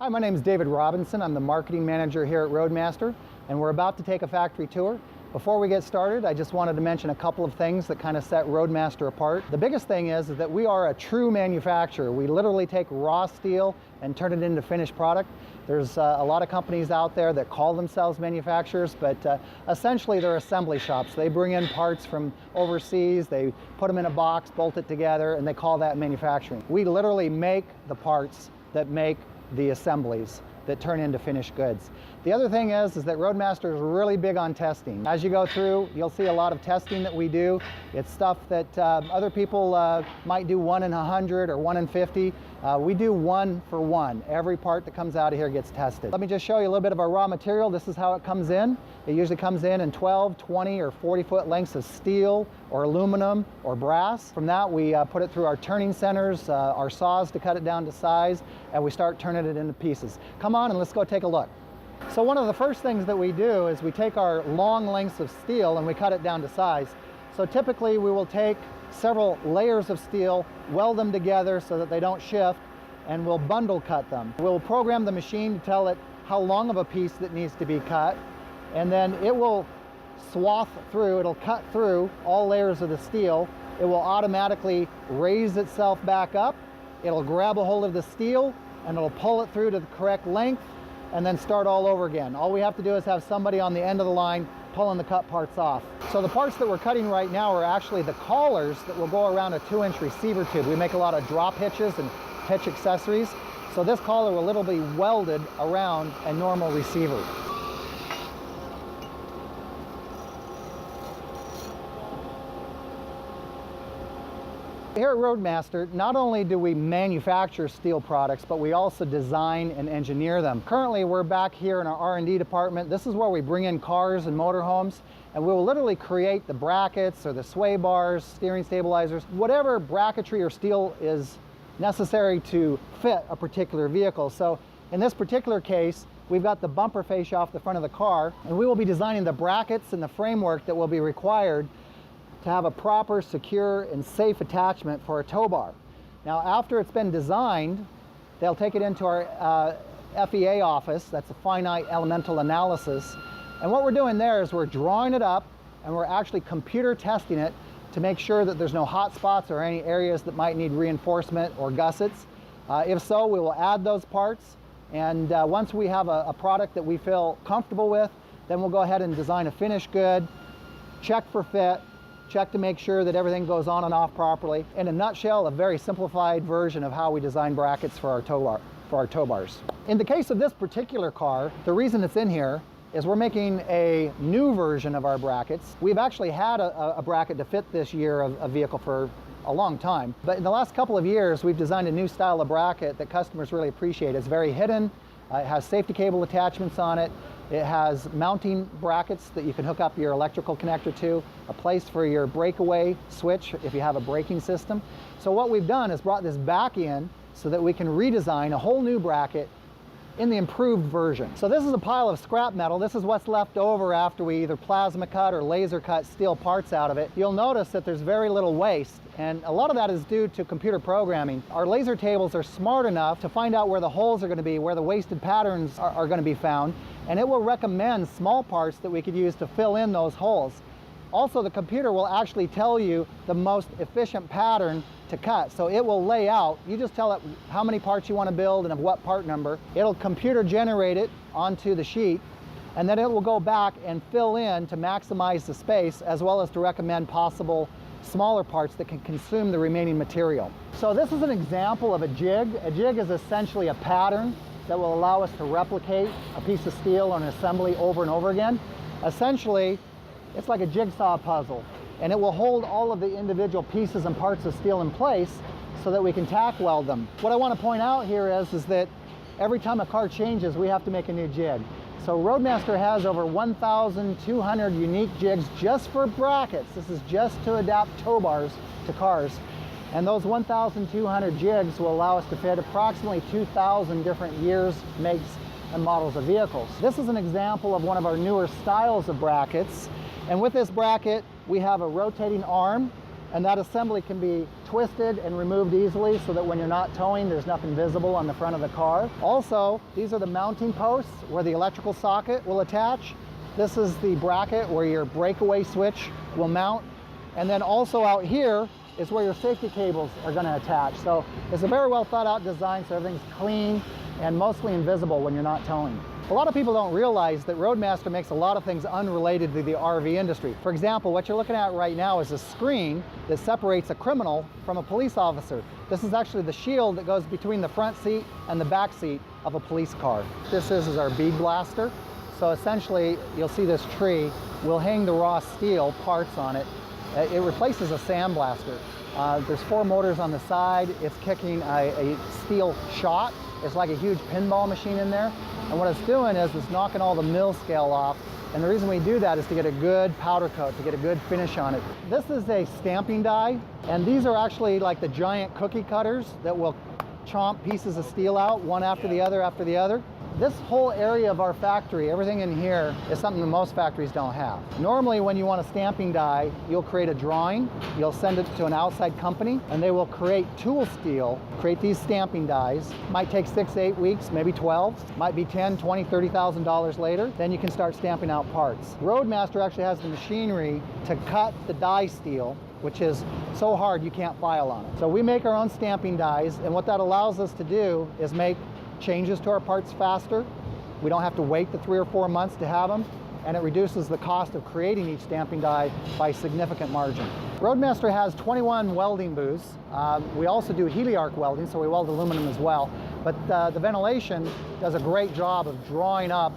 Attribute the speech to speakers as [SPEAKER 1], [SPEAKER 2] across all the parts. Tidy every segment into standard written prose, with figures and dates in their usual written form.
[SPEAKER 1] Hi, my name is David Robinson. I'm the marketing manager here at Roadmaster, and we're about to take a factory tour. Before we get started, I just wanted to mention a couple of things that kind of set Roadmaster apart. The biggest thing is that we are a true manufacturer. We literally take raw steel and turn it into finished product. There's a lot of companies out there that call themselves manufacturers, but essentially they're assembly shops. They bring in parts from overseas, they put them in a box, bolt it together, and they call that manufacturing. We literally make the parts that make the assemblies that turn into finished goods. The other thing is that Roadmaster is really big on testing. As you go through, you'll see a lot of testing that we do. It's stuff that other people might do 1 in 100 or 1 in 50. We do 1 for 1. Every part that comes out of here gets tested. Let me just show you a little bit of our raw material. This is how it comes in. It usually comes in 12, 20, or 40-foot lengths of steel or aluminum or brass. From that, we put it through our turning centers, our saws to cut it down to size, and we start turning it into pieces. Come on and let's go take a look. So one of the first things that we do is we take our long lengths of steel and we cut it down to size. So typically we will take several layers of steel, weld them together so that they don't shift, and we'll bundle cut them. We'll program the machine to tell it how long of a piece that needs to be cut, and then it will swath through, it'll cut through all layers of the steel. It will automatically raise itself back up, it'll grab a hold of the steel, and it'll pull it through to the correct length, and then start all over again. All we have to do is have somebody on the end of the line pulling the cut parts off. So the parts that we're cutting right now are actually the collars that will go around a 2-inch receiver tube. We make a lot of drop hitches and hitch accessories. So this collar will literally be welded around a normal receiver. Here at Roadmaster, not only do we manufacture steel products, but we also design and engineer them. Currently, we're back here in our R&D department. This is where we bring in cars and motorhomes, and we will literally create the brackets or the sway bars, steering stabilizers, whatever bracketry or steel is necessary to fit a particular vehicle. So in this particular case, we've got the bumper fascia off the front of the car, and we will be designing the brackets and the framework that will be required to have a proper, secure, and safe attachment for a tow bar. Now, after it's been designed, they'll take it into our FEA office. That's a finite elemental analysis. And what we're doing there is we're drawing it up, and we're actually computer testing it to make sure that there's no hot spots or any areas that might need reinforcement or gussets. If so, we will add those parts. And once we have a product that we feel comfortable with, then we'll go ahead and design a finished good, check for fit, check to make sure that everything goes on and off properly. In a nutshell, a very simplified version of how we design brackets for our tow bars. In the case of this particular car, the reason it's in here is we're making a new version of our brackets. We've actually had a bracket to fit this year of a vehicle for a long time, but in the last couple of years, we've designed a new style of bracket that customers really appreciate. It's very hidden, it has safety cable attachments on it, it has mounting brackets that you can hook up your electrical connector to, a place for your breakaway switch if you have a braking system. So what we've done is brought this back in so that we can redesign a whole new bracket in the improved version. So this is a pile of scrap metal. This is what's left over after we either plasma cut or laser cut steel parts out of it. You'll notice that there's very little waste, and a lot of that is due to computer programming. Our laser tables are smart enough to find out where the holes are going to be, where the wasted patterns are going to be found, and it will recommend small parts that we could use to fill in those holes. Also, the computer will actually tell you the most efficient pattern to cut. So it will lay out, you just tell it how many parts you want to build and of what part number. It'll computer generate it onto the sheet, and then it will go back and fill in to maximize the space, as well as to recommend possible smaller parts that can consume the remaining material. So this is an example of a jig. A jig is essentially a pattern that will allow us to replicate a piece of steel or an assembly over and over again. Essentially, it's like a jigsaw puzzle, and it will hold all of the individual pieces and parts of steel in place so that we can tack weld them. What I want to point out here is that every time a car changes, we have to make a new jig. So Roadmaster has over 1,200 unique jigs just for brackets. This is just to adapt tow bars to cars. And those 1,200 jigs will allow us to fit approximately 2,000 different years, makes, and models of vehicles. This is an example of one of our newer styles of brackets. And with this bracket, we have a rotating arm and that assembly can be twisted and removed easily so that when you're not towing, there's nothing visible on the front of the car. Also, these are the mounting posts where the electrical socket will attach. This is the bracket where your breakaway switch will mount. And then also out here is where your safety cables are going to attach. So it's a very well thought out design, so everything's clean and mostly invisible when you're not towing. A lot of people don't realize that Roadmaster makes a lot of things unrelated to the RV industry. For example, what you're looking at right now is a screen that separates a criminal from a police officer. This is actually the shield that goes between the front seat and the back seat of a police car. This is our bead blaster. So essentially, you'll see this tree. We'll hang the raw steel parts on it. It replaces a sandblaster. There's 4 motors on the side. It's kicking a steel shot. It's like a huge pinball machine in there. And what it's doing is it's knocking all the mill scale off. And the reason we do that is to get a good powder coat, to get a good finish on it. This is a stamping die, and these are actually like the giant cookie cutters that will chomp pieces of steel out one after the other after the other. This whole area of our factory, everything in here, is something that most factories don't have. Normally, when you want a stamping die, you'll create a drawing, you'll send it to an outside company, and they will create tool steel, create these stamping dies. Might take 6 to 8 weeks, maybe 12, might be $10,000, $20,000, $30,000 later. Then you can start stamping out parts. Roadmaster actually has the machinery to cut the die steel, which is so hard you can't file on it. So we make our own stamping dies, and what that allows us to do is make changes to our parts faster. We don't have to wait the 3 or 4 months to have them, and it reduces the cost of creating each stamping die by a significant margin. Roadmaster has 21 welding booths. We also do heliarc welding, so we weld aluminum as well. But the ventilation does a great job of drawing up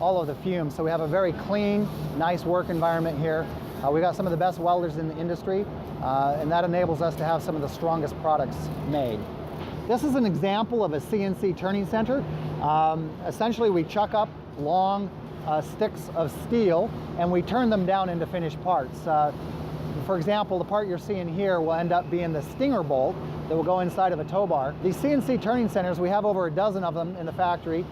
[SPEAKER 1] all of the fumes. So we have a very clean, nice work environment here. We've got some of the best welders in the industry, and that enables us to have some of the strongest products made. This is an example of a CNC Turning Center. Essentially, we chuck up long sticks of steel and we turn them down into finished parts. For example, the part you're seeing here will end up being the stinger bolt that will go inside of a tow bar. These CNC Turning Centers, we have over a dozen of them in the factory.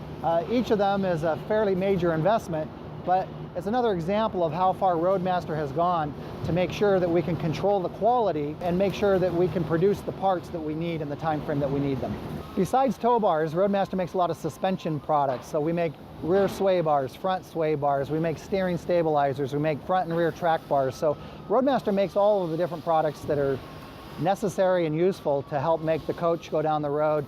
[SPEAKER 1] Each of them is a fairly major investment, but it's another example of how far Roadmaster has gone to make sure that we can control the quality and make sure that we can produce the parts that we need in the time frame that we need them. Besides tow bars, Roadmaster makes a lot of suspension products. So we make rear sway bars, front sway bars, we make steering stabilizers, we make front and rear track bars. So Roadmaster makes all of the different products that are necessary and useful to help make the coach go down the road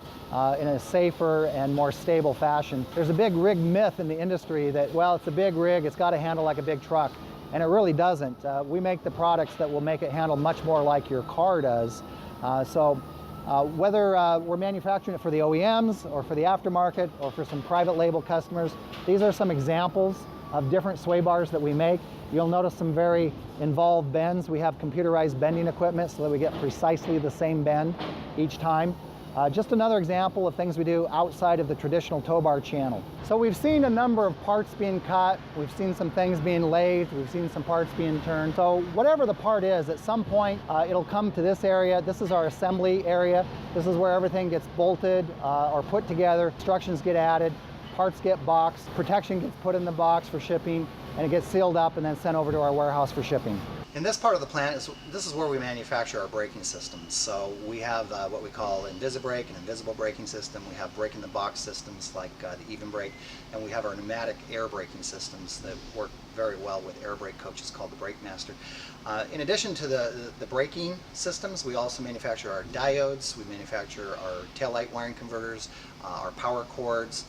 [SPEAKER 1] in a safer and more stable fashion. There's a big rig myth in the industry that, well, it's a big rig, it's got to handle like a big truck, and it really doesn't. We make the products that will make it handle much more like your car does. Whether we're manufacturing it for the OEMs or for the aftermarket or for some private label customers, these are some examples of different sway bars that we make. You'll notice some very involved bends. We have computerized bending equipment so that we get precisely the same bend each time. Just another example of things we do outside of the traditional tow bar channel. So we've seen a number of parts being cut, we've seen some things being lathed, we've seen some parts being turned. So whatever the part is, at some point it'll come to this area. This is our assembly area. This is where everything gets bolted or put together, instructions get added, parts get boxed, protection gets put in the box for shipping, and it gets sealed up and then sent over to our warehouse for shipping.
[SPEAKER 2] In this part of the plant, this is where we manufacture our braking systems. So we have what we call InvisiBrake, an invisible braking system. We have brake-in-the-box systems like the Even Brake, and we have our pneumatic air braking systems that work very well with air brake coaches called the Roadmaster. In addition to the braking systems, we also manufacture our diodes, we manufacture our taillight wiring converters, our power cords,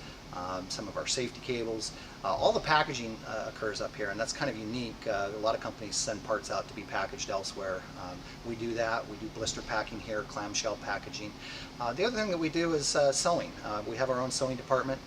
[SPEAKER 2] some of our safety cables. All the packaging occurs up here, and that's kind of unique. A lot of companies send parts out to be packaged elsewhere. We do that. We do blister packing here, clamshell packaging. The other thing that we do is sewing. We have our own sewing department.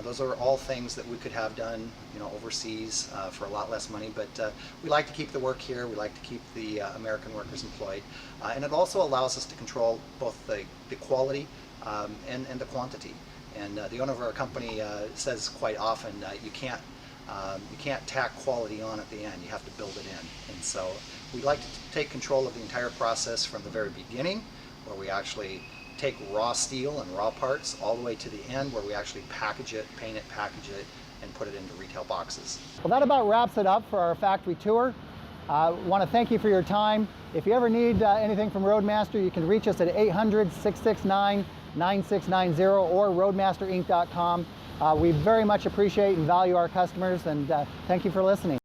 [SPEAKER 2] Those are all things that we could have done, overseas for a lot less money, but we like to keep the work here. We like to keep the American workers employed, and it also allows us to control both the quality and the quantity. And the owner of our company says quite often you can't tack quality on at the end. You have to build it in. And so we like to take control of the entire process from the very beginning, where we actually take raw steel and raw parts, all the way to the end, where we actually package it, paint it, package it, and put it into retail boxes.
[SPEAKER 1] Well, that about wraps it up for our factory tour. I want to thank you for your time. If you ever need anything from Roadmaster, you can reach us at 800-669-9690 or roadmasterinc.com. We very much appreciate and value our customers, and thank you for listening.